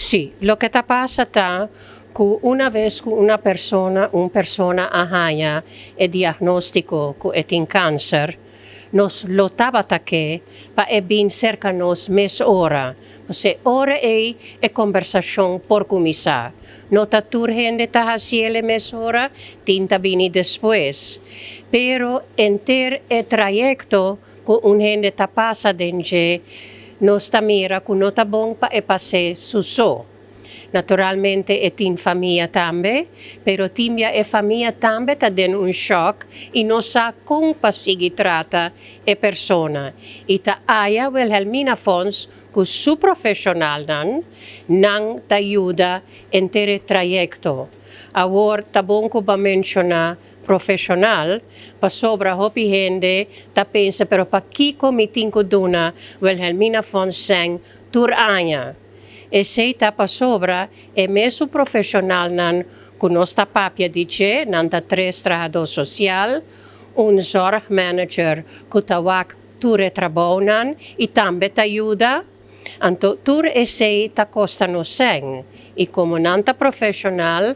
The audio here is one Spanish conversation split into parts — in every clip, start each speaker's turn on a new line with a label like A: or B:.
A: Sí, lo que te pasa está que una vez que una persona ahaña el diagnóstico que tiene cáncer, nos lotava que pa e bin cerca nos mes ora. Você ora e conversação por começar. Nota turgente ta hasiele mes ora, tinta bini depois. Pero enter e trajecto que un gente ta passa denge, nos ta mira que nota bom pa e passe su so. Naturalmente è in famiglia tambe, però timbia e famiglia tambe ta den un shock e non sa come si tratta e persona. E ta aia Wilhelmina Fons che su professional nan ta aiuta intere trajecto. Awor ta bonco ba menziona professional, pa sobra hopi gente ta pensa però pa chi come tinko duna Wilhelmina Fons seng tur aia. E se tapa sobra e messo professional nan con nostra papia dice nanta tres trabajador social, un zorgmanager que tawak ture trabonan e tambe t'aiuda, anto tur e se ta costa no seng, e como nanta professional,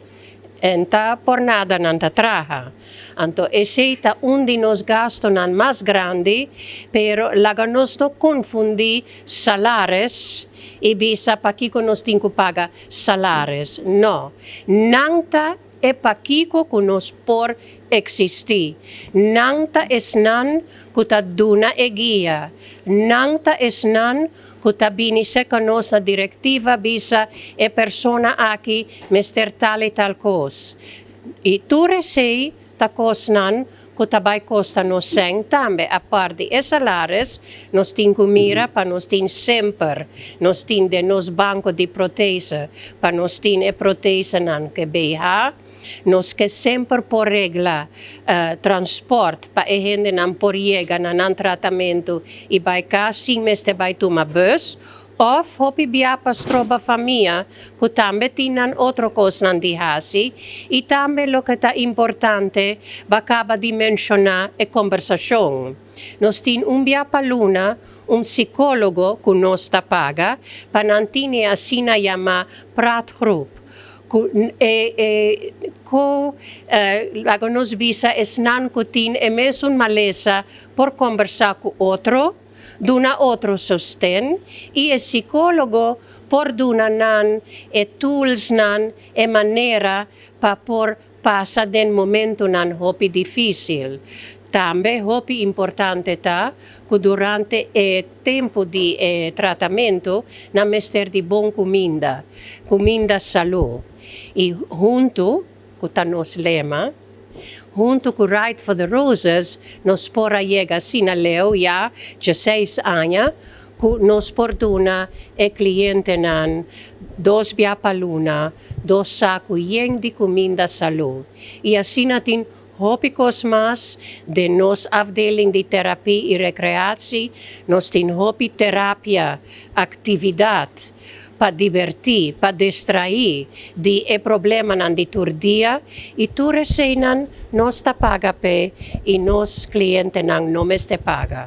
A: enta por nada nanta traja. Anto e se ta undi nos gasto nan mas grandi, pero laga nos no confundi salares e bisa pa kiko nos tinko paga salares. No. Nanta e pa kiko ku nos por existi. Nanta es nan ku ta duna e guia. Nanta es nan ku ta bini seka nosa directiva bisa e persona aki mester tali tal cos. E ture sei ta cos nan que também costa nos seng tambe a par de salares nos tin comida pa nos tin sempre nos tin de nos banco de protesa pa nos tin e protesa nan que BH nos que sempre por regla transport pa e gente nan por llega nan tratamento e vai cá sim meste vai toma bus of hopi biapa stroba famia que tambe tinan outro cosa nan di hasi e tambe lo que ta importante va acaba di mencionar e conversazione. Nos tin un biapa luna un psicologo que nos ta paga pa nantini asina llama prat group lago nos visa es nan kutin e mes un malesa por conversar con otro duna otro sosten e il psicologo por duna nan e tools nan e manera pa por passa den momento nan hopi difficil. Tambe hopi importante ta che durante il tempo di trattamento na mester di bon comida salu. E junto con ta nos lema junto con Right for the Roses, nos pora llega sina leo ya 16 años, que nos porduna e cliente nan 2 biapa luna, 2 saco yen di comida salud. E assim natin hopicos mas de nos afdeling de terapia e recreatie, nos tin hopi terapia, actividade, pa divertir, pa distrair di e problema nan di turdia e tu resenan nos ta paga pe e nos cliente nan no mes te paga.